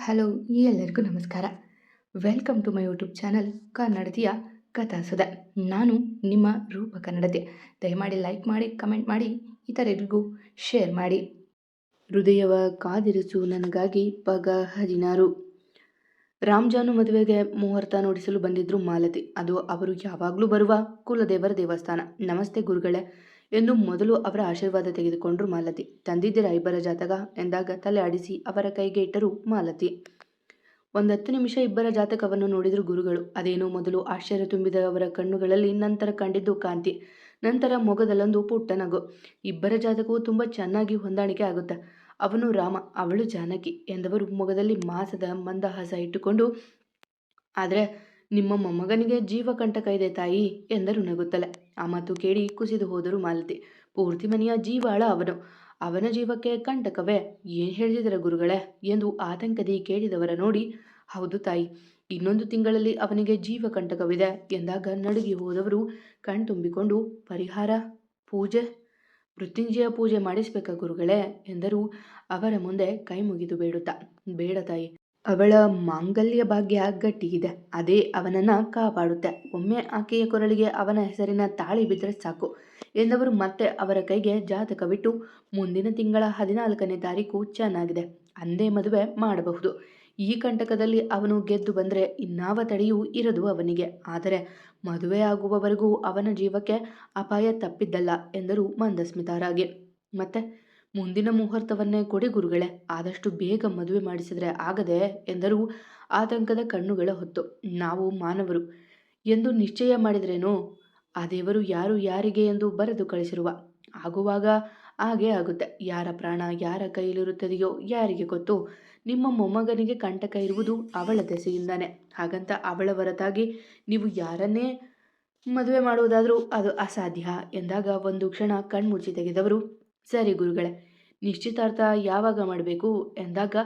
Hello ಎಲ್ಲರಿಗೂ ನಮಸ್ಕಾರ. Welcome to my YouTube channel ಕನ್ನಡತಿಯ ಕಥಾಸುಧೆ. ನಾನು ನಿಮ್ಮ ರೂಪ ಕನ್ನಡತೆ. ದಯಮಾಡಿ ಲೈಕ್ ಮಾಡಿ, ಕಮೆಂಟ್ ಮಾಡಿ, ಇತರರಿಗೂ ಶೇರ್ ಮಾಡಿ. ಹೃದಯವ ಕಾದಿರಿಸು ನನಗಾಗಿ ಪಗ 16. ರಾಮ್ಜಾನು ಮದುವೆಗೆ ಮುಹೂರ್ತ ನೋಡಿಸಲು ಬಂದಿದ್ರು ಮಾಲತಿ. ಅದು ಅವರು ಯಾವಾಗಲೂ ಬರುವ ಕುಲದೇವರ ದೇವಸ್ಥಾನ. ನಮಸ್ತೆ ಗುರುಗಳೇ ಎಂದು ಮೊದಲು ಅವರ ಆಶೀರ್ವಾದ ತೆಗೆದುಕೊಂಡ್ರು ಮಾಲತಿ. ತಂದಿದ್ದೀರಾ ಇಬ್ಬರ ಜಾತಕ ಎಂದಾಗ ತಲೆ ಆಡಿಸಿ ಅವರ ಕೈಗೆ ಇಟ್ಟರು ಮಾಲತಿ. 10 ನಿಮಿಷ ಇಬ್ಬರ ಜಾತಕವನ್ನು ನೋಡಿದ್ರು ಗುರುಗಳು. ಅದೇನೋ ಮೊದಲು ಆಶ್ಚರ್ಯ ತುಂಬಿದ ಅವರ ಕಣ್ಣುಗಳಲ್ಲಿ, ನಂತರ ಕಂಡಿದ್ದು ಕಾಂತಿ, ನಂತರ ಮೊಗದಲ್ಲೊಂದು ಪುಟ್ಟ ನಗು. ಇಬ್ಬರ ಜಾತಕವು ತುಂಬ ಚೆನ್ನಾಗಿ ಹೊಂದಾಣಿಕೆ ಆಗುತ್ತೆ. ಅವನು ರಾಮ, ಅವಳು ಜಾನಕಿ ಎಂದವರು ಮೊಗದಲ್ಲಿ ಮಾಸದ ಮಂದಹಾಸ ಇಟ್ಟುಕೊಂಡು, ಆದರೆ ನಿಮ್ಮ ಮೊಮ್ಮಗನಿಗೆ ಜೀವಕಂಟಕ ಇದೆ ತಾಯಿ ಎಂದರು ನಗುತ್ತಲೆ. ಆ ಮಾತು ಕೇಳಿ ಕುಸಿದು ಹೋದರು ಮಾಲತಿ. ಪೂರ್ತಿ ಮನೆಯ ಜೀವಾಳ ಅವನು, ಅವನ ಜೀವಕ್ಕೆ ಕಂಟಕವೇ? ಏನು ಹೇಳ್ತಿದ್ದೀರ ಗುರುಗಳೇ ಎಂದು ಆತಂಕದಿ ಕೇಳಿದವರ ನೋಡಿ, ಹೌದು ತಾಯಿ, ಇನ್ನೊಂದು ತಿಂಗಳಲ್ಲಿ ಅವನಿಗೆ ಜೀವಕಂಟಕವಿದೆ ಎಂದಾಗ ನಡುಗಿ ಹೋದವರು ಕಣ್ತುಂಬಿಕೊಂಡು, ಪರಿಹಾರ ಪೂಜೆ, ಮೃತ್ಯುಂಜಯ ಪೂಜೆ ಮಾಡಿಸ್ಬೇಕಾ ಗುರುಗಳೇ ಎಂದರು ಅವರ ಮುಂದೆ ಕೈ ಮುಗಿದು ಬೇಡುತ್ತಾ. ಬೇಡ ತಾಯಿ, ಅವಳ ಮಾಂಗಲ್ಯ ಭಾಗ್ಯ ಗಟ್ಟಿಗಿದೆ, ಅದೇ ಅವನನ್ನು ಕಾಪಾಡುತ್ತೆ. ಒಮ್ಮೆ ಆಕೆಯ ಕೊರಳಿಗೆ ಅವನ ಹೆಸರಿನ ತಾಳಿ ಬಿದ್ದರೆ ಸಾಕು ಎಂದವರು ಮತ್ತೆ ಅವರ ಕೈಗೆ ಜಾತಕವಿಟ್ಟು, ಮುಂದಿನ ತಿಂಗಳ 14ನೇ ತಾರೀಕು ಚೆನ್ನಾಗಿದೆ, ಅಂದೇ ಮದುವೆ ಮಾಡಬಹುದು. ಈ ಕಂಟಕದಲ್ಲಿ ಅವನು ಗೆದ್ದು ಬಂದರೆ ಇನ್ನಾವ ತಡೆಯೂ ಇರದು ಅವನಿಗೆ. ಆದರೆ ಮದುವೆ ಆಗುವವರೆಗೂ ಅವನ ಜೀವಕ್ಕೆ ಅಪಾಯ ತಪ್ಪಿದ್ದಲ್ಲ ಎಂದರು ಮಂದಸ್ಮಿತರಾಗಿ. ಮತ್ತೆ ಮುಂದಿನ ಮುಹೂರ್ತವನ್ನೇ ಕೊಡಿ ಗುರುಗಳೇ, ಆದಷ್ಟು ಬೇಗ ಮದುವೆ ಮಾಡಿಸಿದರೆ ಆಗದೆ ಎಂದರು ಆತಂಕದ ಕಣ್ಣುಗಳ ಹೊತ್ತು. ನಾವು ಮಾನವರು ಎಂದು ನಿಶ್ಚಯ ಮಾಡಿದ್ರೇನೋ, ಆ ದೇವರು ಯಾರು ಯಾರಿಗೆ ಎಂದು ಬರೆದು ಕಳಿಸಿರುವ, ಆಗುವಾಗ ಹಾಗೇ ಆಗುತ್ತೆ. ಯಾರ ಪ್ರಾಣ ಯಾರ ಕೈಯಲ್ಲಿರುತ್ತದೆಯೋ ಯಾರಿಗೆ ಗೊತ್ತು. ನಿಮ್ಮ ಮೊಮ್ಮಗನಿಗೆ ಕಂಟಕ ಇರುವುದು ಅವಳ ದೆಸೆಯಿಂದಾನೆ. ಹಾಗಂತ ಅವಳ ಹೊರತಾಗಿ ನೀವು ಯಾರನ್ನೇ ಮದುವೆ ಮಾಡುವುದಾದರೂ ಅದು ಅಸಾಧ್ಯ ಎಂದಾಗ ಒಂದು ಕ್ಷಣ ಕಣ್ಮುಚ್ಚಿ ತೆಗೆದವರು, ಸರಿ ಗುರುಗಳೇ, ನಿಶ್ಚಿತಾರ್ಥ ಯಾವಾಗ ಮಾಡಬೇಕು ಎಂದಾಗ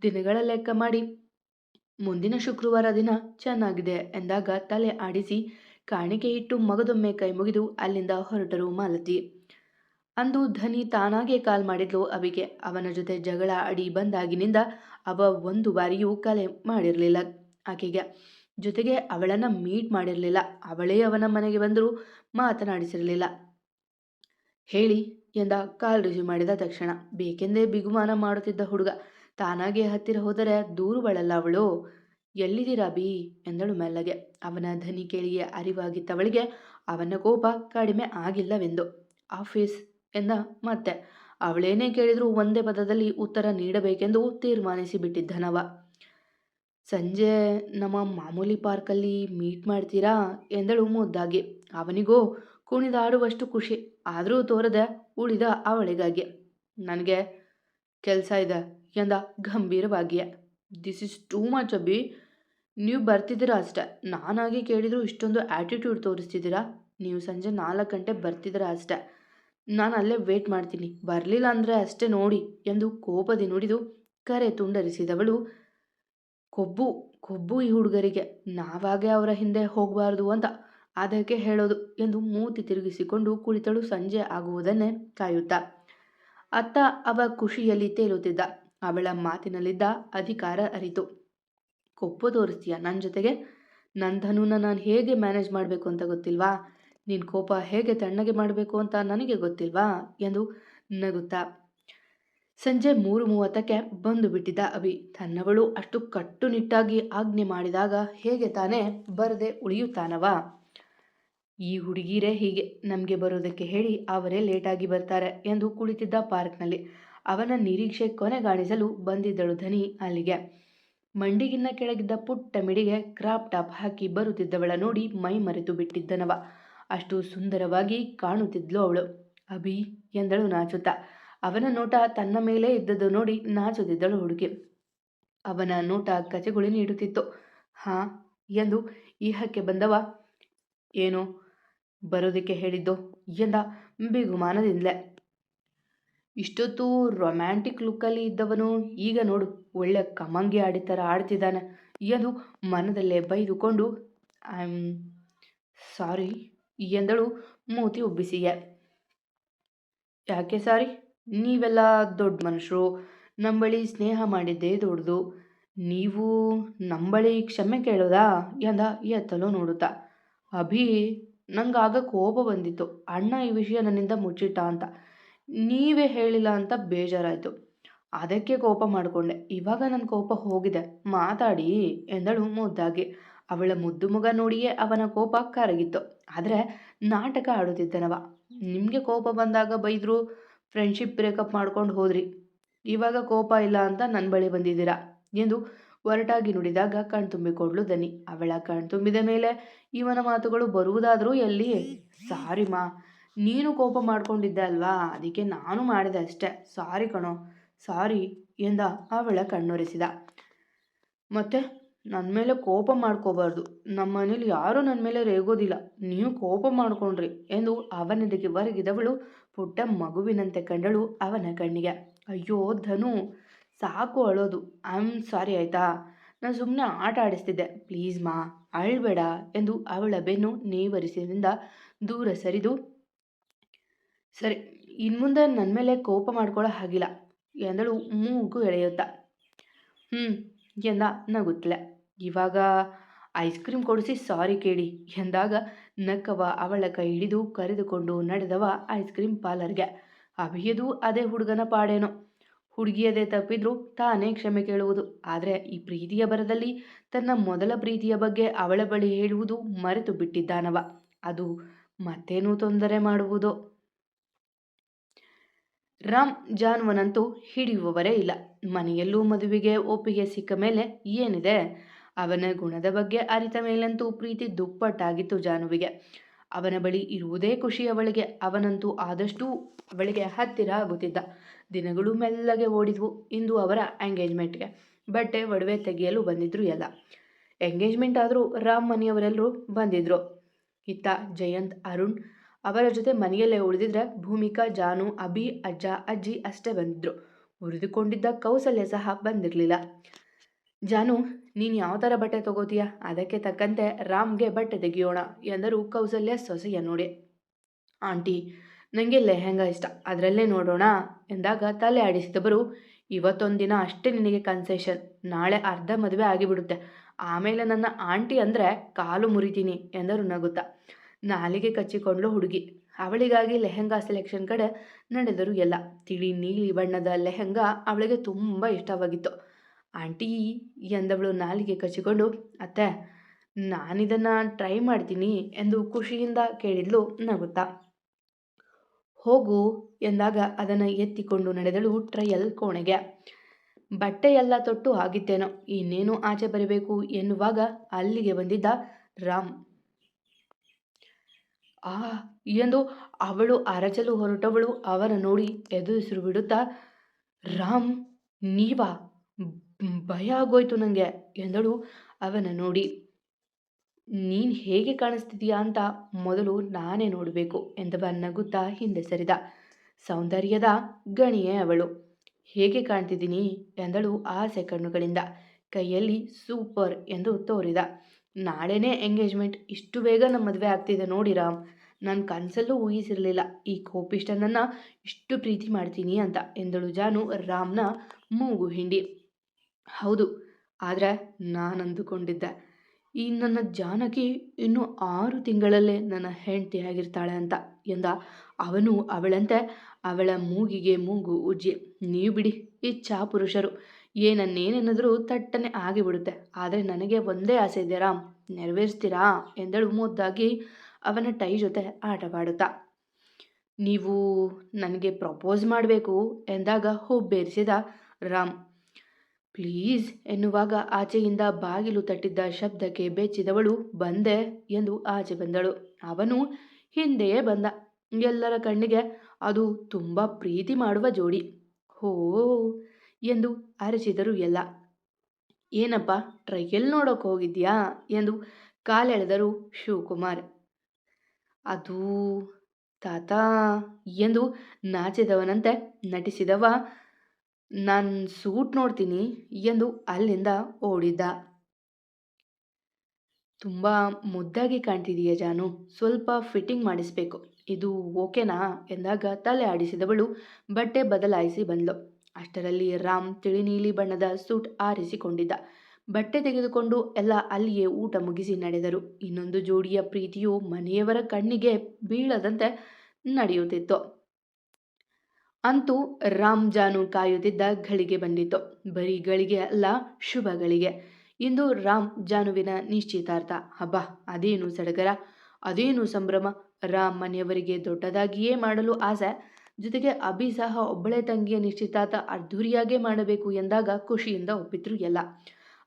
ದಿನಗಳ ಲೆಕ್ಕ ಮಾಡಿ ಮುಂದಿನ ಶುಕ್ರವಾರ ದಿನ ಚೆನ್ನಾಗಿದೆ ಎಂದಾಗ ತಲೆ ಆಡಿಸಿ ಕಾಣಿಕೆ ಇಟ್ಟು ಮಗದೊಮ್ಮೆ ಕೈ ಮುಗಿದು ಅಲ್ಲಿಂದ ಹೊರಟರು ಮಾಲತಿ. ಅಂದು ಧನಿ ತಾನಾಗೆ ಕಾಲ್ ಮಾಡಿದ್ಲು ಅವಿಗೆ. ಅವನ ಜೊತೆ ಜಗಳ ಅಡಿ ಬಂದಾಗಿನಿಂದ ಅವ ಒಂದು ಬಾರಿಯೂ ಕಲೆ ಮಾಡಿರಲಿಲ್ಲ ಆಕೆಗೆ. ಜೊತೆಗೆ ಅವಳನ್ನು ಮೀಟ್ ಮಾಡಿರಲಿಲ್ಲ. ಅವಳೇ ಅವನ ಮನೆಗೆ ಬಂದರೂ ಮಾತನಾಡಿಸಿರಲಿಲ್ಲ. ಹೇಳಿ ಎಂದ ಕಾಲ್ ರಿಸೀವ್ ಮಾಡಿದ ತಕ್ಷಣ. ಬೇಕೆಂದೇ ಬಿಗುಮಾನ ಮಾಡುತ್ತಿದ್ದ ಹುಡುಗ ತಾನಾಗೆ ಹತ್ತಿರ ಹೋದರೆ ದೂರುವಳಲ್ಲ ಅವಳು. ಎಲ್ಲಿದ್ದೀರಾ ಬಿ ಎಂದಳು ಮೆಲ್ಲಗೆ. ಅವನ ಧ್ವನಿ ಕೇಳಿಯೇ ಅರಿವಾಗಿತ್ತವಳಿಗೆ ಅವನ ಕೋಪ ಕಡಿಮೆ ಆಗಿಲ್ಲವೆಂದು. ಆಫೀಸ್ ಎಂದ ಮತ್ತೆ. ಅವಳೇನೇ ಕೇಳಿದರೂ ಒಂದೇ ಪದದಲ್ಲಿ ಉತ್ತರ ನೀಡಬೇಕೆಂದು ತೀರ್ಮಾನಿಸಿ ಬಿಟ್ಟಿದ್ದನವ. ಸಂಜೆ ನಮ್ಮ ಮಾಮೂಲಿ ಪಾರ್ಕಲ್ಲಿ ಮೀಟ್ ಮಾಡ್ತೀರಾ ಎಂದಳು ಮುದ್ದಾಗಿ. ಅವನಿಗೋ ಕುಣಿದಾಡುವಷ್ಟು ಖುಷಿ, ಆದರೂ ತೋರದೆ ಉಳಿದ ಅವಳಿಗಾಗಿ. ನನಗೆ ಕೆಲಸ ಇದೆ ಎಂದ ಗಂಭೀರವಾಗಿಯೇ. ದಿಸ್ ಇಸ್ ಟೂ ಮಚ್ ಅಬ್ಬಿ, ನೀವು ಬರ್ತಿದ್ದೀರಾ ಅಷ್ಟೆ. ನಾನಾಗಿ ಕೇಳಿದರೂ ಇಷ್ಟೊಂದು ಆ್ಯಟಿಟ್ಯೂಡ್ ತೋರಿಸ್ತಿದ್ದೀರಾ. ನೀವು ಸಂಜೆ 4 ಗಂಟೆ ಬರ್ತಿದ್ದೀರಾ ಅಷ್ಟೆ. ನಾನು ಅಲ್ಲೇ ವೇಟ್ ಮಾಡ್ತೀನಿ, ಬರಲಿಲ್ಲ ಅಂದರೆ ಅಷ್ಟೇ ನೋಡಿ ಎಂದು ಕೋಪದಿ ನುಡಿದು ಕರೆ ತುಂಡರಿಸಿದವಳು. ಕೊಬ್ಬು ಕೊಬ್ಬು ಈ ಹುಡುಗರಿಗೆ, ನಾವಾಗೆ ಅವರ ಹಿಂದೆ ಹೋಗಬಾರ್ದು ಅಂತ ಅದಕ್ಕೆ ಹೇಳೋದು ಎಂದು ಮೂತಿ ತಿರುಗಿಸಿಕೊಂಡು ಕುಳಿತಳು ಸಂಜೆ ಆಗುವುದನ್ನೇ ಕಾಯುತ್ತಾ. ಅತ್ತ ಅವ ಖುಷಿಯಲ್ಲಿ ತೇಲುತ್ತಿದ್ದ. ಅವಳ ಮಾತಿನಲ್ಲಿದ್ದ ಅಧಿಕಾರ ಅರಿತು. ಕೊಬ್ಬು ತೋರಿಸ್ತೀಯ ನನ್ನ ಜೊತೆಗೆ? ನನ್ನ ಧನುನ ನಾನು ಹೇಗೆ ಮ್ಯಾನೇಜ್ ಮಾಡಬೇಕು ಅಂತ ಗೊತ್ತಿಲ್ವಾ? ನಿನ್ನ ಕೋಪ ಹೇಗೆ ತಣ್ಣಗೆ ಮಾಡಬೇಕು ಅಂತ ನನಗೆ ಗೊತ್ತಿಲ್ವಾ ಎಂದು ನಗುತ್ತಾ ಸಂಜೆ 3:30ಕ್ಕೆ ಬಂದು ಬಿಟ್ಟಿದ್ದ ಅಭಿ. ತನ್ನವಳು ಅಷ್ಟು ಕಟ್ಟುನಿಟ್ಟಾಗಿ ಆಜ್ಞೆ ಮಾಡಿದಾಗ ಹೇಗೆ ತಾನೇ ಬರದೆ ಉಳಿಯುತ್ತಾನವ? ಈ ಹುಡುಗಿರೇ ಹೀಗೆ, ನಮಗೆ ಬರೋದಕ್ಕೆ ಹೇಳಿ ಅವರೇ ಲೇಟಾಗಿ ಬರ್ತಾರೆ ಎಂದು ಕುಳಿತಿದ್ದ ಪಾರ್ಕ್ನಲ್ಲಿ. ಅವನ ನಿರೀಕ್ಷೆ ಕೊನೆಗಾಣಿಸಲು ಬಂದಿದ್ದಳು ಧನಿ ಅಲ್ಲಿಗೆ. ಮಂಡಿಗಿನ್ನ ಕೆಳಗಿದ್ದ ಪುಟ್ಟ ಮಿಡಿಗೆ ಕ್ರಾಪ್ ಟಾಪ್ ಹಾಕಿ ಬರುತ್ತಿದ್ದವಳ ನೋಡಿ ಮೈ ಮರೆತು ಬಿಟ್ಟಿದ್ದನವ. ಅಷ್ಟು ಸುಂದರವಾಗಿ ಕಾಣುತ್ತಿದ್ಲು ಅವಳು. ಅಭಿ ಎಂದಳು ನಾಚುತ್ತಾ. ಅವನ ನೋಟ ತನ್ನ ಮೇಲೆ ಇದ್ದದ್ದು ನೋಡಿ ನಾಚುತ್ತಿದ್ದಳು ಹುಡುಗಿ. ಅವನ ನೋಟ ಕಚಗುಳಿ ನೀಡುತ್ತಿತ್ತು. ಹಾ ಎಂದು ಇಹಕ್ಕೆ ಬಂದವ. ಏನೋ ಬರೋದಕ್ಕೆ ಹೇಳಿದ್ದು ಎಂದ ಬಿಗುಮಾನದಿಂದಲೇ. ಇಷ್ಟೊತ್ತು ರೊಮ್ಯಾಂಟಿಕ್ ಲುಕ್ಕಲ್ಲಿ ಇದ್ದವನು ಈಗ ನೋಡು ಒಳ್ಳೆ ಕಮಂಗಿ ಆಡಿತರ ಆಡ್ತಿದ್ದಾನೆ ಎಂದು ಮನದಲ್ಲೇ ಬೈದುಕೊಂಡು ಐ ಆಮ್ ಸಾರಿ ಎಂದಳು ಮೂತಿ ಉಬ್ಬಿಸಿಯೇ. ಯಾಕೆ ಸಾರಿ? ನೀವೆಲ್ಲ ದೊಡ್ಡ ಮನುಷ್ಯರು, ನಮ್ಮ ಬಳಿ ಸ್ನೇಹ ಮಾಡಿದ್ದೇ ದೊಡ್ಡದು. ನೀವು ನಮ್ಮ ಬಳಿ ಕ್ಷಮೆ ಕೇಳೋದಾ ಎಂದ ಎತ್ತಲು ನೋಡುತ್ತಾ. ಅಭಿ, ನಂಗಾಗ ಕೋಪ ಬಂದಿತ್ತು. ಅಣ್ಣ ಈ ವಿಷಯ ನನ್ನಿಂದ ಮುಚ್ಚಿಟ್ಟ ಅಂತ. ನೀವೇ ಹೇಳಿಲ್ಲ ಅಂತ ಬೇಜಾರಾಯಿತು. ಅದಕ್ಕೆ ಕೋಪ ಮಾಡಿಕೊಂಡೆ. ಇವಾಗ ನನ್ನ ಕೋಪ ಹೋಗಿದೆ. ಮಾತಾಡಿ ಎಂದಳು ಮುದ್ದಾಗಿ. ಅವಳ ಮುದ್ದು ಮುಗ ನೋಡಿಯೇ ಅವನ ಕೋಪ ಕರಗಿತ್ತು. ಆದರೆ ನಾಟಕ ಆಡುತ್ತಿದ್ದನವ. ನಿಮಗೆ ಕೋಪ ಬಂದಾಗ ಬೈದ್ರು, ಫ್ರೆಂಡ್ಶಿಪ್ ಬ್ರೇಕಪ್ ಮಾಡ್ಕೊಂಡು ಹೋದ್ರಿ. ಇವಾಗ ಕೋಪ ಇಲ್ಲ ಅಂತ ನನ್ನ ಬಳಿ ಬಂದಿದ್ದೀರಾ ಎಂದು ಒರಟಾಗಿ ನುಡಿದಾಗ ಕಣ್ತುಂಬಿಕೊಂಡ್ಳು ದನಿ. ಅವಳ ಕಣ್ತುಂಬಿದ ಮೇಲೆ ಇವನ ಮಾತುಗಳು ಬರುವುದಾದರೂ ಎಲ್ಲಿ? ಸಾರಿ ಮಾ, ನೀನು ಕೋಪ ಮಾಡ್ಕೊಂಡಿದ್ದೆ ಅಲ್ವಾ, ಅದಕ್ಕೆ ನಾನು ಮಾಡಿದೆ ಅಷ್ಟೆ. ಸಾರಿ ಕಣೋ, ಸಾರಿ ಎಂದ ಅವಳ ಕಣ್ಣೊರೆಸಿದ. ಮತ್ತೆ ನನ್ನ ಮೇಲೆ ಕೋಪ ಮಾಡ್ಕೋಬಾರ್ದು. ನಮ್ಮ ಮನೇಲಿ ಯಾರೂ ನನ್ನ ಮೇಲೆ ರೇಗೋದಿಲ್ಲ. ನೀವು ಕೋಪ ಮಾಡ್ಕೊಂಡ್ರಿ ಎಂದು ಅವನೆಡೆಗೆ ಒರಗಿದವಳು ಪುಟ್ಟ ಮಗುವಿನಂತೆ ಕಂಡಳು ಅವನ ಕಣ್ಣಿಗೆ. ಅಯ್ಯೋ ಧನು, ಸಾಕು ಅಳೋದು. ಐ ಆಮ್ ಸಾರಿ ಆಯಿತಾ. ನಾನು ಸುಮ್ಮನೆ ಆಟ ಆಡಿಸ್ತಿದ್ದೆ. ಪ್ಲೀಸ್ ಮಾ, ಅಳ್ಬೇಡ ಎಂದು ಅವಳ ಬೆನ್ನು ನೇವರಿಸಿನಿಂದ ದೂರ ಸರಿದು, ಸರಿ, ಇನ್ಮುಂದೆ ನನ್ನ ಮೇಲೆ ಕೋಪ ಮಾಡ್ಕೊಳ್ಳೋ ಹಾಗಿಲ್ಲ ಎಂದಳು ಮೂಗು ಎಳೆಯುತ್ತಾ. ಎಂದ ನಗುತ್ತಲೆ. ಇವಾಗ ಐಸ್ ಕ್ರೀಮ್ ಕೊಡಿಸಿ ಸಾರಿ ಕೇಳಿ ಎಂದಾಗ ನಕ್ಕವ ಅವಳ ಕೈ ಹಿಡಿದು ಕರೆದುಕೊಂಡು ನಡೆದವ ಐಸ್ ಕ್ರೀಮ್ ಪಾರ್ಲರ್ಗೆ. ಅಭಿಯದು ಅದೇ ಹುಡುಗನ ಪಾಡೇನೋ. ಹುಡುಗಿಯದೇ ತಪ್ಪಿದ್ರು ತಾನೇ ಕ್ಷಮೆ ಕೇಳುವುದು. ಆದರೆ ಈ ಪ್ರೀತಿಯ ಬರದಲ್ಲಿ ತನ್ನ ಮೊದಲ ಪ್ರೀತಿಯ ಬಗ್ಗೆ ಅವಳ ಬಳಿ ಹೇಳುವುದು ಮರೆತು ಬಿಟ್ಟಿದ್ದಾನವ. ಅದು ಮತ್ತೇನೂ ತೊಂದರೆ ಮಾಡುವುದೋ. ರಾಮ್ ಜಾನ್ವನಂತೂ ಹಿಡಿಯುವವರೇ ಇಲ್ಲ. ಮನೆಯಲ್ಲೂ ಮದುವೆಗೆ ಒಪ್ಪಿಗೆ ಸಿಕ್ಕ ಮೇಲೆ ಏನಿದೆ? ಅವನ ಗುಣದ ಬಗ್ಗೆ ಅರಿತ ಮೇಲಂತೂ ಪ್ರೀತಿ ದುಪ್ಪಟ್ಟಾಗಿತ್ತು ಜಾನುವಿಗೆ. ಅವನ ಬಳಿ ಇರುವುದೇ ಖುಷಿ ಅವಳಿಗೆ. ಅವನಂತೂ ಆದಷ್ಟು ಅವಳಿಗೆ ಹತ್ತಿರ ಆಗುತ್ತಿದ್ದ. ದಿನಗಳು ಮೆಲ್ಲಗೆ ಓಡಿದ್ವು. ಇಂದು ಅವರ ಎಂಗೇಜ್ಮೆಂಟ್ಗೆ ಬಟ್ಟೆ ಒಡವೆ ತೆಗೆಯಲು ಬಂದಿದ್ರು ಎಲ್ಲ. ಎಂಗೇಜ್ಮೆಂಟ್ ಆದರೂ ರಾಮ್ ಮನೆಯವರೆಲ್ಲರೂ ಬಂದಿದ್ರು. ಇತ್ತ ಜಯಂತ್, ಅರುಣ್ ಅವರ ಜೊತೆ ಮನೆಯಲ್ಲೇ ಉಳಿದಿದ್ರೆ ಭೂಮಿಕಾ, ಜಾನು, ಅಭಿ, ಅಜ್ಜ, ಅಜ್ಜಿ ಅಷ್ಟೇ ಬಂದಿದ್ರು. ಉರಿದುಕೊಂಡಿದ್ದ ಕೌಸಲ್ಯ ಸಹ ಬಂದಿರಲಿಲ್ಲ. ಜಾನು, ನೀನು ಯಾವ ಥರ ಬಟ್ಟೆ ತಗೋತೀಯ? ಅದಕ್ಕೆ ತಕ್ಕಂತೆ ರಾಮ್ಗೆ ಬಟ್ಟೆ ತೆಗೆಯೋಣ ಎಂದರು ಕೌಸಲ್ಯ ಸೊಸೆಯ ನೋಡಿ. ಆಂಟಿ, ನನಗೆ ಲೆಹೆಂಗಾ ಇಷ್ಟ, ಅದರಲ್ಲೇ ನೋಡೋಣ ಎಂದಾಗ ತಲೆ ಆಡಿಸಿದವರು, ಇವತ್ತೊಂದು ದಿನ ಅಷ್ಟೇ ನಿನಗೆ ಕನ್ಸೆಷನ್. ನಾಳೆ ಅರ್ಧ ಮದುವೆ ಆಗಿಬಿಡುತ್ತೆ. ಆಮೇಲೆ ನನ್ನ ಆಂಟಿ ಅಂದರೆ ಕಾಲು ಮುರಿತೀನಿ ಎಂದರು ನಗುತ್ತಾ. ನಾಲಿಗೆ ಕಚ್ಚಿಕೊಂಡ್ಲು ಹುಡುಗಿ. ಅವಳಿಗಾಗಿ ಲೆಹೆಂಗಾ ಸೆಲೆಕ್ಷನ್ ಕಡೆ ನಡೆದರು ಎಲ್ಲ. ತಿಳಿ ನೀಲಿ ಬಣ್ಣದ ಲೆಹೆಂಗಾ ಅವಳಿಗೆ ತುಂಬ ಇಷ್ಟವಾಗಿತ್ತು. ಆಂಟಿ ಎಂದವಳು ನಾಲಿಗೆ ಕಚ್ಚಿಕೊಂಡು. ಅತ್ತೆ, ನಾನಿದನ್ನು ಟ್ರೈ ಮಾಡ್ತೀನಿ ಎಂದು ಖುಷಿಯಿಂದ ಕೇಳಿದ್ಲು ನಗುತ್ತಾ. ಹೋಗು ಎಂದಾಗ ಅದನ್ನು ಎತ್ತಿಕೊಂಡು ನಡೆದಳು ಟ್ರಯಲ್ ಕೋಣೆಗೆ. ಬಟ್ಟೆ ಎಲ್ಲ ತೊಟ್ಟು ಆಗಿತ್ತೇನೋ, ಇನ್ನೇನು ಆಚೆ ಬರಬೇಕು ಎನ್ನುವಾಗ ಅಲ್ಲಿಗೆ ಬಂದಿದ್ದ ರಾಮ್. ಆ ಎಂದು ಅವಳು ಅರಚಲು ಹೊರಟವಳು ಅವನ ನೋಡಿ ಎದುರಿಸಿರು ಬಿಡುತ್ತಾ, ರಾಮ್, ನೀವಾ? ಭಯ ಆಗೋಯ್ತು ನನಗೆ ಎಂದಳು ಅವನ ನೋಡಿ. ನೀನು ಹೇಗೆ ಕಾಣಿಸ್ತಿದೀಯಾ ಅಂತ ಮೊದಲು ನಾನೇ ನೋಡಬೇಕು ಎಂದವ ನಗುತ್ತಾ ಹಿಂದೆ ಸರಿದ. ಸೌಂದರ್ಯದ ಗಣಿಯೇ ಅವಳು. ಹೇಗೆ ಕಾಣ್ತಿದ್ದೀನಿ ಎಂದಳು ಆಸೆ ಕಣ್ಣುಗಳಿಂದ. ಕೈಯಲ್ಲಿ ಸೂಪರ್ ಎಂದು ತೋರಿದ. ನಾಳೆನೇ ಎಂಗೇಜ್ಮೆಂಟ್. ಇಷ್ಟು ಬೇಗ ನಮ್ಮ ಮದುವೆ ಆಗ್ತಿದೆ ನೋಡಿ ರಾಮ್. ನಾನು ಕನಸಲ್ಲೂ ಊಹಿಸಿರಲಿಲ್ಲ ಈ ಕೋಪಿಷ್ಟನನ್ನು ಇಷ್ಟು ಪ್ರೀತಿ ಮಾಡ್ತೀನಿ ಅಂತ ಎಂದಳು ಜಾನು ರಾಮ್ನ ಮೂಗು ಹಿಂಡಿ. ಹೌದು, ಆದರೆ ನಾನು ಅಂದುಕೊಂಡಿದ್ದೆ ಈ ನನ್ನ ಜಾನಕಿ ಇನ್ನು 6 ತಿಂಗಳಲ್ಲೇ ನನ್ನ ಹೆಂಡತಿಯಾಗಿರ್ತಾಳೆ ಅಂತ ಎಂದ ಅವನು ಅವಳಂತೆ ಅವಳ ಮೂಗಿಗೆ ಮೂಗು ಉಜ್ಜಿ. ನೀವು ಬಿಡಿ, ಈ ಪುರುಷರು ಏನನ್ನೇನೆನ್ನಾದರೂ ತಟ್ಟನೆ ಆಗಿಬಿಡುತ್ತೆ. ಆದರೆ ನನಗೆ ಒಂದೇ ಆಸೆ ಇದೆ ರಾಮ್, ನೆರವೇರಿಸ್ತೀರಾ ಎಂದಳು ಮುದ್ದಾಗಿ ಅವನ ಟೈ ಜೊತೆ ಆಟವಾಡುತ್ತಾ. ನೀವು ನನಗೆ ಪ್ರಪೋಸ್ ಮಾಡಬೇಕು ಎಂದಾಗ ಹುಬ್ಬೇರಿಸಿದ ರಾಮ್. ಪ್ಲೀಸ್ ಎನ್ನುವಾಗ ಆಚೆಯಿಂದ ಬಾಗಿಲು ತಟ್ಟಿದ್ದ ಶಬ್ದಕ್ಕೆ ಬೆಚ್ಚಿದವಳು ಬಂದೆ ಎಂದು ಆಚೆ ಬಂದಳು. ಅವನು ಹಿಂದೆಯೇ ಬಂದ. ಎಲ್ಲರ ಕಣ್ಣಿಗೆ ಅದು ತುಂಬ ಪ್ರೀತಿ ಮಾಡುವ ಜೋಡಿ. ಹೋ ಎಂದು ಅರಚಿದರು ಎಲ್ಲ. ಏನಪ್ಪ, ಟ್ರಯಲ್ ನೋಡೋಕೆ ಹೋಗಿದ್ಯಾ ಎಂದು ಕಾಲೆಳೆದರು ಶಿವಕುಮಾರ್. ಅದು ತಾತ ಎಂದು ನಾಚಿದವನಂತೆ ನಟಿಸಿದವ. ನಾನು ಸೂಟ್ ನೋಡ್ತೀನಿ ಎಂದು ಅಲ್ಲಿಂದ ಓಡಿದ್ದ. ತುಂಬ ಮುದ್ದಾಗಿ ಕಾಣ್ತಿದೀಯ ಜಾನು, ಸ್ವಲ್ಪ ಫಿಟ್ಟಿಂಗ್ ಮಾಡಿಸ್ಬೇಕು. ಇದು ಓಕೆನಾ ಎಂದಾಗ ತಲೆ ಆಡಿಸಿದವಳು ಬಟ್ಟೆ ಬದಲಾಯಿಸಿ ಬಂದ್ಲು. ಅಷ್ಟರಲ್ಲಿ ರಾಮ್ ತಿಳಿ ನೀಲಿ ಬಣ್ಣದ ಸೂಟ್ ಆರಿಸಿಕೊಂಡಿದ್ದ. ಬಟ್ಟೆ ತೆಗೆದುಕೊಂಡು ಎಲ್ಲ ಅಲ್ಲಿಯೇ ಊಟ ಮುಗಿಸಿ ನಡೆದರು. ಇನ್ನೊಂದು ಜೋಡಿಯ ಪ್ರೀತಿಯು ಮನೆಯವರ ಕಣ್ಣಿಗೆ ಬೀಳದಂತೆ ನಡೆಯುತ್ತಿತ್ತು. ಅಂತೂ ರಾಮ್ ಜಾನು ಕಾಯುತ್ತಿದ್ದ ಗಳಿಗೆ ಬಂದಿತ್ತು. ಬರೀ ಗಳಿಗೆ ಅಲ್ಲ, ಶುಭ ಗಳಿಗೆ. ಇಂದು ರಾಮ್ ಜಾನುವಿನ ನಿಶ್ಚಿತಾರ್ಥ. ಹಬ್ಬ, ಅದೇನು ಸಡಗರ, ಅದೇನು ಸಂಭ್ರಮ. ರಾಮ್ ಮನೆಯವರಿಗೆ ದೊಡ್ಡದಾಗಿಯೇ ಮಾಡಲು ಆಸೆ. ಜೊತೆಗೆ ಅಭಿ ಸಹ ಒಬ್ಬಳೆ ತಂಗಿಯ ನಿಶ್ಚಿತಾರ್ಥ ಅದ್ಧೂರಿಯಾಗೇ ಮಾಡಬೇಕು ಎಂದಾಗ ಖುಷಿಯಿಂದ ಒಪ್ಪಿದ್ರು ಎಲ್ಲ.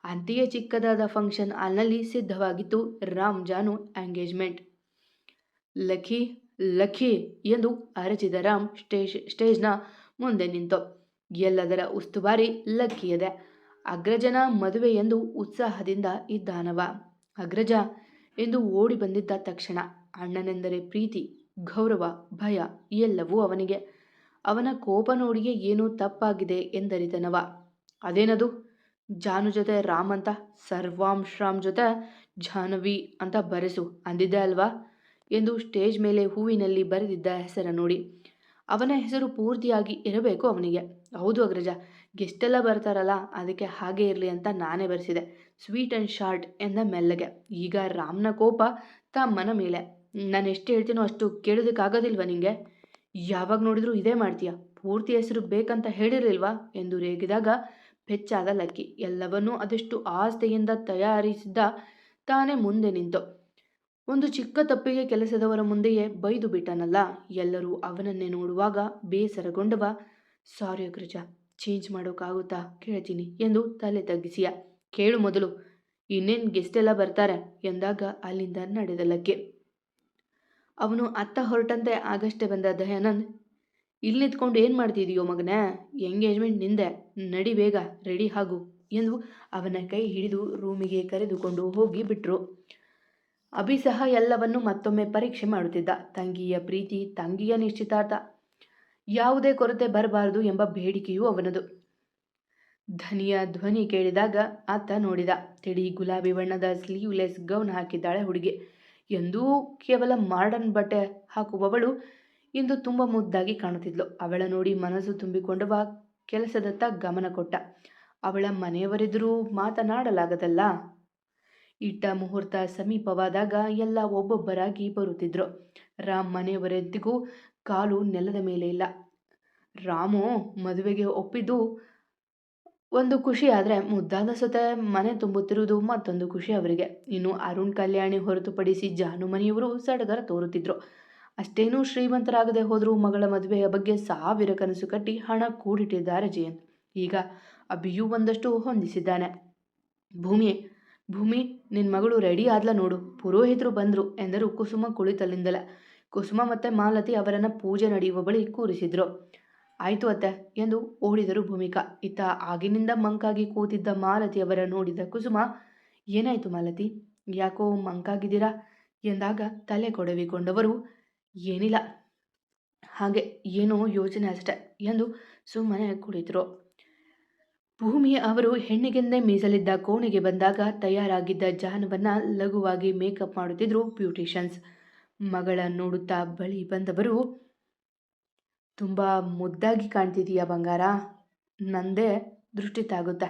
ಅಂತೆಯೇ ಚಿಕ್ಕದಾದ ಫಂಕ್ಷನ್ ಹಾಲ್ನಲ್ಲಿ ಸಿದ್ಧವಾಗಿತ್ತು ರಾಮ್ ಜಾನು ಎಂಗೇಜ್ಮೆಂಟ್. ಲಕ್ಕಿ ಲಕ್ಕಿ ಎಂದು ಅರಚಿದ ರಾಮ್ ಸ್ಟೇಜ್ನ ಮುಂದೆ ನಿಂತು. ಎಲ್ಲದರ ಉಸ್ತುವಾರಿ ಲಕ್ಕಿಯದೆ. ಅಗ್ರಜನ ಮದುವೆ ಎಂದು ಉತ್ಸಾಹದಿಂದ ಇದ್ದಾನವ. ಅಗ್ರಜ ಎಂದು ಓಡಿ ಬಂದಿದ್ದ ತಕ್ಷಣ ಅಣ್ಣನೆಂದರೆ ಪ್ರೀತಿ, ಗೌರವ, ಭಯ ಎಲ್ಲವೂ ಅವನಿಗೆ. ಅವನ ಕೋಪ ನೋಡಿಯೇ ಏನೋ ತಪ್ಪಾಗಿದೆ ಎಂದರಿತನವ. ಅದೇನದು, ಜಾನು ಜೊತೆ ರಾಮ್ ಅಂತ ಸರ್ವಾಂಶ್ರಾಮ್ ಜೊತೆ ಜಾಹ್ನವಿ ಅಂತ ಬರೆಸು ಅಂದಿದ್ದೆ ಅಲ್ವಾ ಎಂದು ಸ್ಟೇಜ್ ಮೇಲೆ ಹೂವಿನಲ್ಲಿ ಬರೆದಿದ್ದ ಹೆಸರ ನೋಡಿ. ಅವನ ಹೆಸರು ಪೂರ್ತಿಯಾಗಿ ಇರಬೇಕು ಅವನಿಗೆ. ಹೌದು ಅಗ್ರಜ, ಗೆಸ್ಟೆಲ್ಲ ಬರ್ತಾರಲ್ಲ, ಅದಕ್ಕೆ ಹಾಗೆ ಇರಲಿ ಅಂತ ನಾನೇ ಬರೆಸಿದೆ. ಸ್ವೀಟ್ ಆ್ಯಂಡ್ ಶಾರ್ಟ್ ಎಂದ ಮೆಲ್ಲಗೆ. ಈಗ ರಾಮ್ನ ಕೋಪ ತಮ್ಮನ ಮೇಲೆ. ನಾನು ಎಷ್ಟು ಹೇಳ್ತೀನೋ ಅಷ್ಟು ಕೇಳೋದಕ್ಕಾಗೋದಿಲ್ವ ನಿಂಗೆ? ಯಾವಾಗ ನೋಡಿದ್ರೂ ಇದೇ ಮಾಡ್ತೀಯ. ಪೂರ್ತಿ ಹೆಸರು ಬೇಕಂತ ಹೇಳಿರಲಿಲ್ವಾ ಎಂದು ರೇಗಿದಾಗ ಬೆಚ್ಚಾದ ಲಕ್ಕಿ ಎಲ್ಲವನ್ನೂ ಅದೆಷ್ಟು ಆಸ್ಥೆಯಿಂದ ತಯಾರಿಸಿದ್ದ ತಾನೇ ಮುಂದೆ ನಿಂತು. ಒಂದು ಚಿಕ್ಕ ತಪ್ಪಿಗೆ ಕೆಲಸದವರ ಮುಂದೆಯೇ ಬೈದು ಬಿಟ್ಟನಲ್ಲ. ಎಲ್ಲರೂ ಅವನನ್ನೇ ನೋಡುವಾಗ ಬೇಸರಗೊಂಡವ. ಸಾರಿ ಅಗ್ರಜ, ಚೇಂಜ್ ಮಾಡೋಕ್ಕಾಗುತ್ತಾ ಕೇಳ್ತೀನಿ ಎಂದು ತಲೆ ತಗ್ಗಿಸಿಯ. ಕೇಳು ಮೊದಲು, ಇನ್ನೇನು ಗೆಸ್ಟ್ ಎಲ್ಲ ಬರ್ತಾರೆ ಎಂದಾಗ ಅಲ್ಲಿಂದ ನಡೆದಲಕ್ಕೆ. ಅವನು ಅತ್ತ ಹೊರಟಂತೆ ಆಗಷ್ಟೇ ಬಂದ ದಯಾನಂದ್. ಇಲ್ಲಿ ನಿಂತ್ಕೊಂಡು ಏನು ಮಾಡ್ತಿದೀಯೋ ಮಗನೇ? ಎಂಗೇಜ್ಮೆಂಟ್ ನಿಂದೆ, ನಡಿ ಬೇಗ ರೆಡಿ ಆಗು ಎಂದು ಅವನ ಕೈ ಹಿಡಿದು ರೂಮಿಗೆ ಕರೆದುಕೊಂಡು ಹೋಗಿ ಬಿಟ್ರು. ಅಭಿ ಸಹ ಎಲ್ಲವನ್ನು ಮತ್ತೊಮ್ಮೆ ಪರೀಕ್ಷೆ ಮಾಡುತ್ತಿದ್ದ. ತಂಗಿಯ ಪ್ರೀತಿ, ತಂಗಿಯ ನಿಶ್ಚಿತಾರ್ಥ, ಯಾವುದೇ ಕೊರತೆ ಬರಬಾರದು ಎಂಬ ಬೇಡಿಕೆಯೂ ಅವನದು. ಧನಿಯ ಧ್ವನಿ ಕೇಳಿದಾಗ ಆತ ನೋಡಿದ. ತಿಳಿ ಗುಲಾಬಿ ಬಣ್ಣದ ಸ್ಲೀವ್ಲೆಸ್ ಗೌನ್ ಹಾಕಿದ್ದಾಳೆ ಹುಡುಗಿ. ಎಂದೂ ಕೇವಲ ಮಾಡರ್ನ್ ಬಟ್ಟೆ ಹಾಕುವವಳು ಇಂದು ತುಂಬ ಮುದ್ದಾಗಿ ಕಾಣುತ್ತಿದ್ಲು. ಅವಳ ನೋಡಿ ಮನಸ್ಸು ತುಂಬಿಕೊಂಡವ ಕೆಲಸದತ್ತ ಗಮನ ಕೊಟ್ಟ. ಅವಳ ಮನೆಯವರೆದುರು ಮಾತನಾಡಲಾಗದಲ್ಲ. ಇಟ್ಟ ಮುಹೂರ್ತ ಸಮೀಪವಾದಾಗ ಎಲ್ಲ ಒಬ್ಬೊಬ್ಬರಾಗಿ ಬರುತ್ತಿದ್ರು. ರಾಮ್ ಮನೆಯವರೆದ್ದಿಗೂ ಕಾಲು ನೆಲದ ಮೇಲೆ ಇಲ್ಲ. ರಾಮು ಮದುವೆಗೆ ಒಪ್ಪಿದ್ದು ಒಂದು ಖುಷಿ, ಆದರೆ ಮುದ್ದಾದ ಸೊತೆ ಮನೆ ತುಂಬುತ್ತಿರುವುದು ಮತ್ತೊಂದು ಖುಷಿ ಅವರಿಗೆ. ಇನ್ನು ಅರುಣ್ ಕಲ್ಯಾಣಿ ಹೊರತುಪಡಿಸಿ ಜಾನು ಮನೆಯವರು ಸಡಗರ ತೋರುತ್ತಿದ್ರು. ಅಷ್ಟೇನೂ ಶ್ರೀಮಂತರಾಗದೆ ಹೋದರೂ ಮಗಳ ಮದುವೆಯ ಬಗ್ಗೆ 1000 ಕನಸು ಕಟ್ಟಿ ಹಣ ಕೂಡಿಟ್ಟಿದ್ದಾರೆ ಜಯಂತ್. ಈಗ ಅಭಿಯೂ ಒಂದಷ್ಟು ಹೊಂದಿಸಿದ್ದಾನೆ. ಭೂಮಿ ನಿನ್ನ ಮಗಳು ರೆಡಿ ಆದ್ಲ ನೋಡು, ಪುರೋಹಿತರು ಬಂದ್ರು ಎಂದರು ಕುಸುಮ ಕುಳಿತಲ್ಲಿಂದಲ. ಕುಸುಮ ಮತ್ತೆ ಮಾಲತಿ ಅವರನ್ನ ಪೂಜೆ ನಡೆಯುವ ಬಳಿ ಕೂರಿಸಿದ್ರು. ಆಯ್ತು ಅತ್ತೆ ಎಂದು ಓಡಿದರು ಭೂಮಿಕಾ. ಇತ್ತ ಆಗಿನಿಂದ ಮಂಕಾಗಿ ಕೂತಿದ್ದ ಮಾಲತಿ ಅವರ ನೋಡಿದ ಕುಸುಮ, ಏನಾಯ್ತು ಮಾಲತಿ, ಯಾಕೋ ಮಂಕಾಗಿದ್ದೀರಾ ಎಂದಾಗ ತಲೆ ಕೊಡವಿಕೊಂಡವರು, ಏನಿಲ್ಲ, ಹಾಗೆ ಏನೋ ಯೋಚನೆ ಅಷ್ಟೆ ಎಂದು ಸುಮ್ಮನೆ ಕುಳಿತರು. ಭೂಮಿ ಅವರು ಹೆಣ್ಣಿಗೆಂದೇ ಮೀಸಲಿದ್ದ ಕೋಣೆಗೆ ಬಂದಾಗ ತಯಾರಾಗಿದ್ದ ಜಾಹ್ನವನ್ನ ಲಘುವಾಗಿ ಮೇಕಪ್ ಮಾಡುತ್ತಿದ್ರು ಬ್ಯೂಟಿಷಿಯನ್ಸ್. ಮಗಳ ನೋಡುತ್ತಾ ಬಳಿ ಬಂದವರು, ತುಂಬ ಮುದ್ದಾಗಿ ಕಾಣ್ತಿದೀಯಾ ಬಂಗಾರ, ನಂದೇ ದೃಷ್ಟಿ ತಾಗುತ್ತೆ,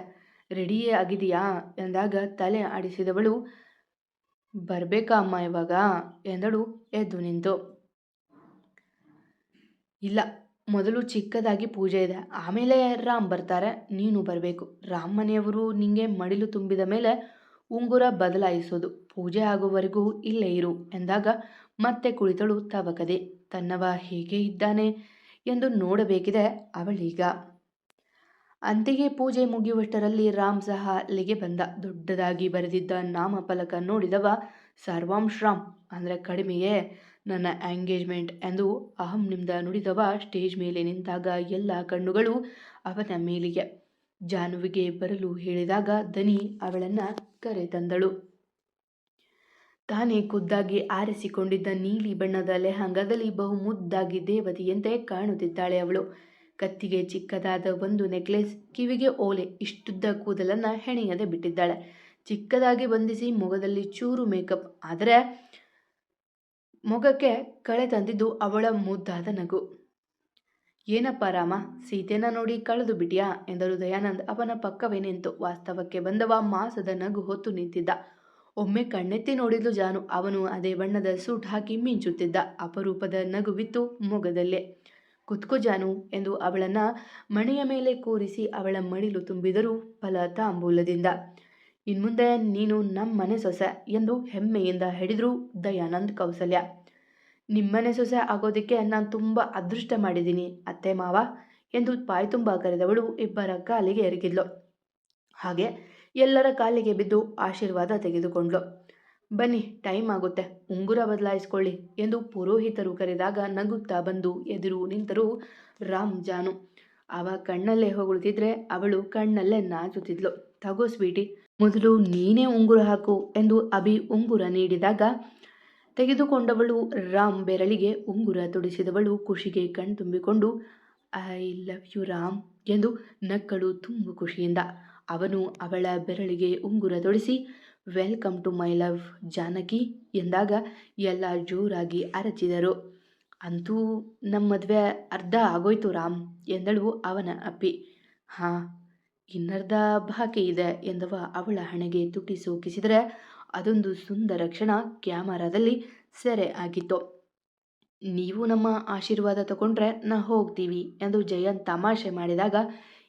ರೆಡಿಯೇ ಆಗಿದೆಯಾ ಎಂದಾಗ ತಲೆ ಆಡಿಸಿದವಳು, ಬರಬೇಕಾ ಅಮ್ಮ ಇವಾಗ ಎಂದಳು ಎದ್ದು ನಿಂತು. ಇಲ್ಲ, ಮೊದಲು ಚಿಕ್ಕದಾಗಿ ಪೂಜೆ ಇದೆ, ಆಮೇಲೆ ರಾಮ್ ಬರ್ತಾರೆ, ನೀನು ಬರಬೇಕು. ರಾಮ್ ಮನೆಯವರು ನಿಂಗೆ ಮಡಿಲು ತುಂಬಿದ ಮೇಲೆ ಉಂಗುರ ಬದಲಾಯಿಸೋದು, ಪೂಜೆ ಆಗುವವರೆಗೂ ಇಲ್ಲೇ ಇರು ಎಂದಾಗ ಮತ್ತೆ ಕುಳಿತಳು ತವಕದೆ. ತನ್ನವ ಹೇಗೆ ಇದ್ದಾನೆ ಎಂದು ನೋಡಬೇಕಿದೆ ಅವಳೀಗ. ಅಂತೆಯೇ ಪೂಜೆ ಮುಗಿಯುವಷ್ಟರಲ್ಲಿ ರಾಮ್ ಸಹ ಅಲ್ಲಿಗೆ ಬಂದ. ದೊಡ್ಡದಾಗಿ ಬರೆದಿದ್ದ ನಾಮಫಲಕ ನೋಡಿದವ, ಸರ್ವಾಂಶ್ರಾಮ್ ಅಂದರೆ ಕಡಿಮೆಯೇ, ನನ್ನ ಎಂಗೇಜ್ಮೆಂಟ್ ಎಂದು ಅಹಂನಿಂದ ನುಡಿದವ ಸ್ಟೇಜ್ ಮೇಲೆ ನಿಂತಾಗ ಎಲ್ಲ ಕಣ್ಣುಗಳು ಅವನ ಮೇಲಿಗೆ. ಜಾನುವಿಗೆ ಬರಲು ಹೇಳಿದಾಗ ದನಿ ಅವಳನ್ನ ಕರೆತಂದಳು. ತಾನೇ ಖುದ್ದಾಗಿ ಆರಿಸಿಕೊಂಡಿದ್ದ ನೀಲಿ ಬಣ್ಣದ ಲೆಹಂಗಾದಲ್ಲಿ ಬಹು ಮುದ್ದಾಗಿ ದೇವತೆಯಂತೆ ಕಾಣುತ್ತಿದ್ದಾಳೆ ಅವಳು. ಕತ್ತಿಗೆ ಚಿಕ್ಕದಾದ ಒಂದು ನೆಕ್ಲೆಸ್, ಕಿವಿಗೆ ಓಲೆ, ಇಷ್ಟುದ್ದ ಕೂದಲನ್ನ ಹೆಣೆಯದೆ ಬಿಟ್ಟಿದ್ದಾಳೆ. ಚಿಕ್ಕದಾಗಿ ಬಂಧಿಸಿ ಮೊಗದಲ್ಲಿ ಚೂರು ಮೇಕಪ್, ಆದರೆ ಮೊಗಕ್ಕೆ ಕಳೆ ತಂದಿದ್ದು ಅವಳ ಮುದ್ದಾದ ನಗು. ಏನಪ್ಪ ರಾಮ, ಸೀತೆನ ನೋಡಿ ಕಳೆದು ಬಿಟ್ಯಾ ಎಂದರು ದಯಾನಂದ್ ಅವನ ಪಕ್ಕವೇ ನಿಂತು. ವಾಸ್ತವಕ್ಕೆ ಬಂದವ ಮಾಸದ ನಗು ಹೊತ್ತು ನಿಂತಿದ್ದ. ಒಮ್ಮೆ ಕಣ್ಣೆತ್ತಿ ನೋಡಿದ್ಲು ಜಾನು. ಅವನು ಅದೇ ಬಣ್ಣದ ಸೂಟ್ ಹಾಕಿ ಮಿಂಚುತ್ತಿದ್ದ. ಅಪರೂಪದ ನಗುವಿತ್ತು ಮೊಗದಲ್ಲೇ. ಕುತ್ಕೋ ಜಾನು ಎಂದು ಅವಳನ್ನ ಮಣೆಯ ಮೇಲೆ ಕೂರಿಸಿ ಅವಳ ಮಡಿಲು ತುಂಬಿದರು ಫಲ ತಾಂಬೂಲದಿಂದ. ಇನ್ಮುಂದೆ ನೀನು ನಮ್ಮನೆ ಸೊಸೆ ಎಂದು ಹೆಮ್ಮೆಯಿಂದ ಹೇಳಿದ್ರು ದಯಾನಂದ್ ಕೌಸಲ್ಯ. ನಿಮ್ಮನೆ ಸೊಸೆ ಆಗೋದಕ್ಕೆ ನಾನು ತುಂಬ ಅದೃಷ್ಟ ಮಾಡಿದ್ದೀನಿ ಅತ್ತೆ ಮಾವ ಎಂದು ಬಾಯಿ ತುಂಬ ಕರೆದವಳು ಇಬ್ಬರ ಕಾಲಿಗೆ ಎರಗಿದ್ಲು. ಹಾಗೆ ಎಲ್ಲರ ಕಾಲಿಗೆ ಬಿದ್ದು ಆಶೀರ್ವಾದ ತೆಗೆದುಕೊಂಡ್ಲು. ಬನ್ನಿ, ಟೈಮ್ ಆಗುತ್ತೆ, ಉಂಗುರ ಬದಲಾಯಿಸ್ಕೊಳ್ಳಿ ಎಂದು ಪುರೋಹಿತರು ಕರೆದಾಗ ನಗುತ್ತಾ ಬಂದು ಎದುರು ನಿಂತರು ರಾಮ್ ಜಾನು. ಅವ ಕಣ್ಣಲ್ಲೇ ಹೊಗಳುತ್ತಿದ್ರೆ ಅವಳು ಕಣ್ಣಲ್ಲೇ ನಾಚುತ್ತಿದ್ಲು. ತಗೋ ಸ್ವೀಟಿ, ಮೊದಲು ನೀನೇ ಉಂಗುರ ಹಾಕು ಎಂದು ಅಭಿ ಉಂಗುರ ನೀಡಿದಾಗ ತೆಗೆದುಕೊಂಡವಳು ರಾಮ್ ಬೆರಳಿಗೆ ಉಂಗುರ ತೊಡಿಸಿದವಳು ಖುಷಿಗೆ ಕಣ್ತುಂಬಿಕೊಂಡು ಐ ಲವ್ ಯು ರಾಮ್ ಎಂದು ನಕ್ಕಳು ತುಂಬು ಖುಷಿಯಿಂದ. ಅವನು ಅವಳ ಬೆರಳಿಗೆ ಉಂಗುರ ತೊಡಿಸಿ welcome to my love Janaki ಎಂದಾಗ ಎಲ್ಲ ಜೋರಾಗಿ ಅರಚಿದರು. ಅಂತೂ ನಮ್ಮ ಮದುವೆ ಅರ್ಧ ಆಗೋಯ್ತು ರಾಮ್ ಎಂದಳು ಅವನ ಅಪ್ಪಿ. ಹಾಂ, ಇನ್ನರ್ಧ ಬಾಕಿ ಇದೆ ಎಂದವ ಅವಳ ಹಣೆಗೆ ತುಟಿ ಸೋಕಿಸಿದರೆ ಅದೊಂದು ಸುಂದರ ಕ್ಷಣ ಕ್ಯಾಮರಾದಲ್ಲಿ ಸೆರೆ ಆಗಿತ್ತು. ನೀವು ನಮ್ಮ ಆಶೀರ್ವಾದ ತಗೊಂಡ್ರೆ ನಾ ಹೋಗ್ತೀವಿ ಎಂದು ಜಯಂತ್ ತಮಾಷೆ ಮಾಡಿದಾಗ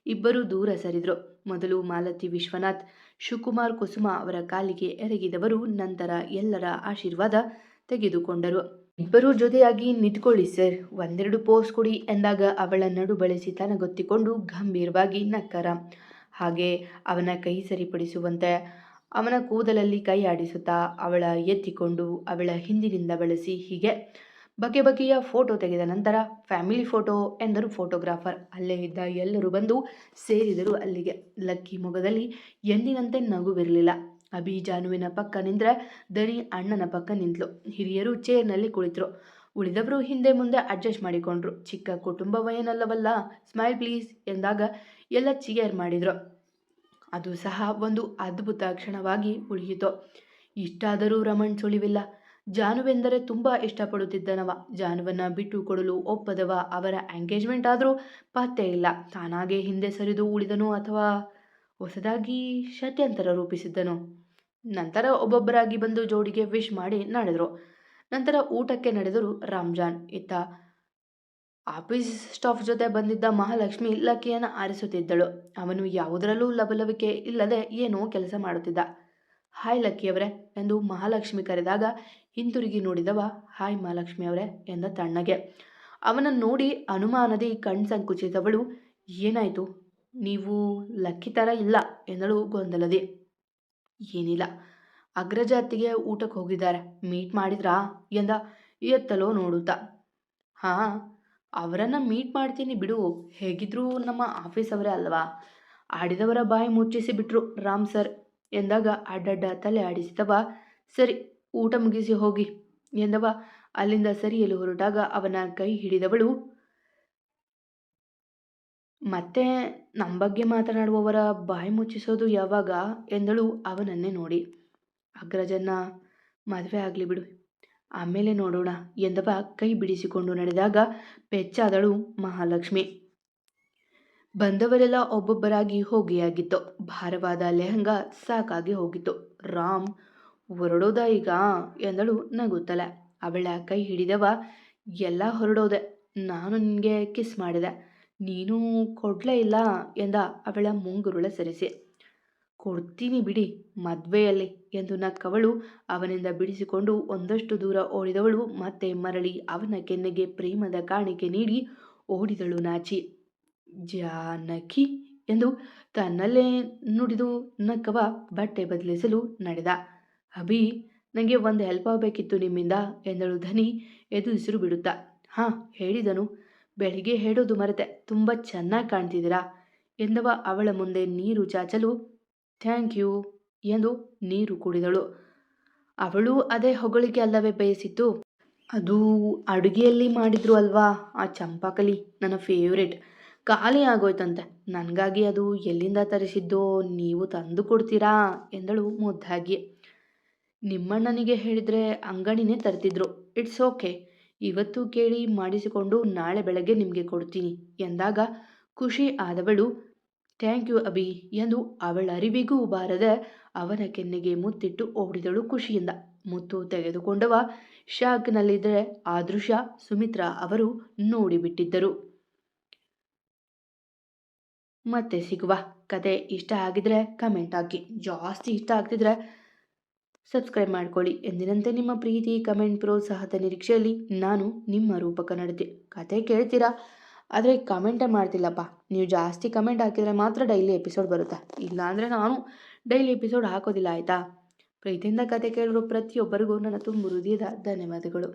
ಇಬ್ಬರು ದೂರ ಸರಿದ್ರು. ಮೊದಲು ಮಾಲತಿ ವಿಶ್ವನಾಥ್, ಶಿವಕುಮಾರ್ ಕುಸುಮ ಅವರ ಕಾಲಿಗೆ ಎರಗಿದವರು ನಂತರ ಎಲ್ಲರ ಆಶೀರ್ವಾದ ತೆಗೆದುಕೊಂಡರು. ಇಬ್ಬರೂ ಜೊತೆಯಾಗಿ ನಿಂತ್ಕೊಳ್ಳಿ ಸರ್, ಒಂದೆರಡು ಪೋಸ್ ಕೊಡಿ ಎಂದಾಗ ಅವಳ ನಡು ಬಳಸಿ ತನಗೊತ್ತಿಕೊಂಡು ಗಂಭೀರವಾಗಿ ನಕ್ಕರ. ಹಾಗೆ ಅವನ ಕೈ ಸರಿಪಡಿಸುವಂತೆ ಅವನ ಕೂದಲಲ್ಲಿ ಕೈ ಆಡಿಸುತ್ತಾ ಅವಳ ಎತ್ತಿಕೊಂಡು ಅವಳ ಹಿಂದಿನಿಂದ ಬಳಸಿ ಹೀಗೆ ಬಗೆ ಬಗೆಯ ಫೋಟೋ ತೆಗೆದ ನಂತರ ಫ್ಯಾಮಿಲಿ ಫೋಟೋ ಎಂದರು ಫೋಟೋಗ್ರಾಫರ್. ಅಲ್ಲೇ ಇದ್ದ ಎಲ್ಲರೂ ಬಂದು ಸೇರಿದರು ಅಲ್ಲಿಗೆ. ಲಕ್ಕಿ ಮೊಗದಲ್ಲಿ ಎಂದಿನಂತೆ ನಗುವಿರಲಿಲ್ಲ. ಅಭಿ ಜಾನುವಿನ ಪಕ್ಕ ನಿಂತರೆ ದನಿ ಅಣ್ಣನ ಪಕ್ಕ ನಿಂತಲು. ಹಿರಿಯರು ಚೇರ್ನಲ್ಲಿ ಕುಳಿತರು. ಉಳಿದವರು ಹಿಂದೆ ಮುಂದೆ ಅಡ್ಜಸ್ಟ್ ಮಾಡಿಕೊಂಡ್ರು. ಚಿಕ್ಕ ಕುಟುಂಬವೇನಲ್ಲವಲ್ಲ, ಸ್ಮೈಲ್ ಪ್ಲೀಸ್ ಎಂದಾಗ ಎಲ್ಲ ಚಿಯರ್ ಮಾಡಿದ್ರು. ಅದು ಸಹ ಒಂದು ಅದ್ಭುತ ಕ್ಷಣವಾಗಿ ಉಳಿಯಿತು. ಇಷ್ಟಾದರೂ ರಮಣ್ ಸುಳಿವಿಲ್ಲ. ಜಾನುವೆಂದರೆ ತುಂಬ ಇಷ್ಟಪಡುತ್ತಿದ್ದನವ. ಜಾನುವನ್ನು ಬಿಟ್ಟು ಕೊಡಲು ಒಪ್ಪದವ. ಅವರ ಎಂಗೇಜ್ಮೆಂಟ್ ಆದರೂ ಪತ್ತೆ ಇಲ್ಲ. ತಾನಾಗೆ ಹಿಂದೆ ಸರಿದು ಉಳಿದನೋ ಅಥವಾ ಹೊಸದಾಗಿ ಷಡ್ಯಂತರ ರೂಪಿಸಿದ್ದನೋ. ನಂತರ ಒಬ್ಬೊಬ್ಬರಾಗಿ ಬಂದು ಜೋಡಿಗೆ ವಿಶ್ ಮಾಡಿ ನಡೆದರು. ನಂತರ ಊಟಕ್ಕೆ ನಡೆದರು ರಾಮ್ಜಾನ್. ಇತ್ತ ಆಫೀಸ್ ಸ್ಟಾಫ್ ಜೊತೆ ಬಂದಿದ್ದ ಮಹಾಲಕ್ಷ್ಮಿ ಲಕ್ಕಿಯನ್ನು ಆರಿಸುತ್ತಿದ್ದಳು. ಅವನು ಯಾವುದರಲ್ಲೂ ಲವಲವಿಕೆ ಇಲ್ಲದೆ ಏನೋ ಕೆಲಸ ಮಾಡುತ್ತಿದ್ದ. ಹಾಯ್ ಲಕ್ಕಿಯವರೇ ಎಂದು ಮಹಾಲಕ್ಷ್ಮಿ ಕರೆದಾಗ ಹಿಂತಿರುಗಿ ನೋಡಿದವ ಹಾಯ್ ಮಹಾಲಕ್ಷ್ಮಿಯವರೇ ಎಂದ ತಣ್ಣಗೆ. ಅವನನ್ನು ನೋಡಿ ಅನುಮಾನದಿ ಕಣ್ಸಂಕುಚಿತವಳು. ಏನಾಯಿತು, ನೀವು ಲಕ್ಕಿ ಥರ ಇಲ್ಲ ಎಂದಳು ಗೊಂದಲದಿ. ಏನಿಲ್ಲ, ಅಗ್ರಜ ಅತ್ತಿಗೆ ಊಟಕ್ಕೆ ಹೋಗಿದ್ದಾರೆ, ಮೀಟ್ ಮಾಡಿದ್ರಾ ಎಂದ ಎತ್ತಲೋ ನೋಡುತ್ತಾ. ಹಾಂ, ಅವರನ್ನು ಮೀಟ್ ಮಾಡ್ತೀನಿ ಬಿಡು, ಹೇಗಿದ್ರೂ ನಮ್ಮ ಆಫೀಸ್ ಅವರೇ ಅಲ್ವಾ. ಆಡಿದವರ ಬಾಯಿ ಮುಚ್ಚಿಸಿ ಬಿಟ್ರು ರಾಮ್ ಸರ್ ಎಂದಾಗ ಅಡ್ಡಡ್ಡ ತಲೆ ಆಡಿಸಿದವ. ಸರಿ, ಊಟ ಮುಗಿಸಿ ಹೋಗಿ ಎಂದವ ಅಲ್ಲಿಂದ ಸರಿಯಲು ಹೊರಟಾಗ ಅವನ ಕೈ ಹಿಡಿದವಳು. ಮತ್ತೆ ನಮ್ಮ ಬಗ್ಗೆ ಮಾತನಾಡುವವರ ಬಾಯಿ ಮುಚ್ಚಿಸೋದು ಯಾವಾಗ ಎಂದಳು ಅವನನ್ನೇ ನೋಡಿ. ಅಗ್ರಜನ್ನ ಮದುವೆ ಆಗಲಿ ಬಿಡು, ಆಮೇಲೆ ನೋಡೋಣ ಎಂದವ ಕೈ ಬಿಡಿಸಿಕೊಂಡು ನಡೆದಾಗ ಪೆಚ್ಚಾದಳು ಮಹಾಲಕ್ಷ್ಮಿ. ಬಂದವರೆಲ್ಲ ಒಬ್ಬೊಬ್ಬರಾಗಿ ಹೋಗಿಯಾಗಿತ್ತು. ಭಾರವಾದ ಲೆಹಂಗಾ ಸಾಕಾಗಿ ಹೋಗಿತ್ತು. ರಾಮ್, ಹೊರಡೋದ ಈಗ ಎಂದಳು ನಗುತ್ತಲೆ. ಅವಳ ಕೈ ಹಿಡಿದವ. ಎಲ್ಲ ಹೊರಡೋದೆ, ನಾನು ನಿನಗೆ ಕಿಸ್ ಮಾಡಿದೆ, ನೀನು ಕೊಡ್ಲೇ ಇಲ್ಲ ಎಂದ ಅವಳ ಮುಂಗುರುಳ ಸರಿಸಿ. ಕೊಡ್ತೀನಿ ಬಿಡಿ ಮದುವೆಯಲ್ಲಿ ಎಂದು ನಕ್ಕವಳು. ಅವನಿಂದ ಬಿಡಿಸಿಕೊಂಡು ಒಂದಷ್ಟು ದೂರ ಓಡಿದವಳು ಮತ್ತೆ ಮರಳಿ ಅವನ ಕೆನ್ನೆಗೆ ಪ್ರೇಮದ ಕಾಣಿಕೆ ನೀಡಿ ಓಡಿದಳು ನಾಚಿ. ಜಾನಕಿ ಎಂದು ತನ್ನಲ್ಲೇ ನುಡಿದು ನಕ್ಕವ ಬಟ್ಟೆ ಬದಲಿಸಲು ನಡೆದ. ಅಭಿ, ನನಗೆ ಒಂದು ಹೆಲ್ಪ್ ಆಗಬೇಕಿತ್ತು ನಿಮ್ಮಿಂದ ಎಂದಳು ಧನಿ ಎದುರಿಸಿರು ಬಿಡುತ್ತಾ. ಹಾಂ ಹೇಳಿದನು, ಬೆಳಿಗ್ಗೆ ಹೇಳೋದು ಮರೆತೆ, ತುಂಬ ಚೆನ್ನಾಗಿ ಕಾಣ್ತಿದ್ದೀರಾ ಎಂದವ ಅವಳ ಮುಂದೆ ನೀರು ಚಾಚಲು. ಥ್ಯಾಂಕ್ ಯು ಎಂದು ನೀರು ಕುಡಿದಳು. ಅವಳು ಅದೇ ಹೊಗಳಿಕೆ ಅಲ್ಲವೇ ಬಯಸಿತ್ತು. ಅದು ಅಡುಗೆಯಲ್ಲಿ ಮಾಡಿದ್ರು ಅಲ್ವಾ, ಆ ಚಂಪಾಕಲಿ ನನ್ನ ಫೇವ್ರೇಟ್, ಖಾಲಿ ಆಗೋಯ್ತಂತೆ. ನನಗಾಗಿ ಅದು ಎಲ್ಲಿಂದ ತರಿಸಿದ್ದೋ ನೀವು ತಂದು ಕೊಡ್ತೀರಾ ಎಂದಳು ಮುದ್ದಾಗಿ. ನಿಮ್ಮಣ್ಣನಿಗೆ ಹೇಳಿದರೆ ಅಂಗಡಿನೇ ತರ್ತಿದ್ರು. ಇಟ್ಸ್ ಓಕೆ, ಇವತ್ತು ಕೇಳಿ ಮಾಡಿಸಿಕೊಂಡು ನಾಳೆ ಬೆಳಗ್ಗೆ ನಿಮಗೆ ಕೊಡ್ತೀನಿ ಎಂದಾಗ ಖುಷಿ ಆದವಳು ಥ್ಯಾಂಕ್ ಯು ಅಭಿ ಎಂದು ಅವಳ ಅರಿವಿಗೂ ಬಾರದೆ ಅವನ ಕೆನ್ನೆಗೆ ಮುತ್ತಿಟ್ಟು ಓಡಿದಳು ಖುಷಿಯಿಂದ. ಮುತ್ತು ತೆಗೆದುಕೊಂಡವ ಶಾಕ್ನಲ್ಲಿದ್ದರೆ ಆ ದೃಶ್ಯ ಸುಮಿತ್ರಾ ಅವರು ನೋಡಿಬಿಟ್ಟಿದ್ದರು. ಮತ್ತೆ ಸಿಗುವ. ಕತೆ ಇಷ್ಟ ಆಗಿದ್ರೆ ಕಮೆಂಟ್ ಹಾಕಿ, ಜಾಸ್ತಿ ಇಷ್ಟ ಆಗ್ತಿದ್ರೆ ಸಬ್ಸ್ಕ್ರೈಬ್ ಮಾಡ್ಕೊಳ್ಳಿ. ಎಂದಿನಂತೆ ನಿಮ್ಮ ಪ್ರೀತಿ ಕಮೆಂಟ್ ಪ್ರೋತ್ಸಾಹದ ನಿರೀಕ್ಷೆಯಲ್ಲಿ ನಾನು ನಿಮ್ಮ ರೂಪಕ ನಡತೆ. ಕತೆ ಕೇಳ್ತೀರಾ, ಆದರೆ ಕಮೆಂಟೇ ಮಾಡ್ತಿಲ್ಲಪ್ಪ. ನೀವು ಜಾಸ್ತಿ ಕಮೆಂಟ್ ಹಾಕಿದರೆ ಮಾತ್ರ ಡೈಲಿ ಎಪಿಸೋಡ್ ಬರುತ್ತೆ, ಇಲ್ಲಾಂದರೆ ನಾನು ಡೈಲಿ ಎಪಿಸೋಡ್ ಹಾಕೋದಿಲ್ಲ, ಆಯಿತಾ? ಪ್ರೀತಿಯಿಂದ ಕತೆ ಕೇಳಿರೋ ಪ್ರತಿಯೊಬ್ಬರಿಗೂ ನನ್ನ ತುಂಬ ಹೃದಯದ ಧನ್ಯವಾದಗಳು.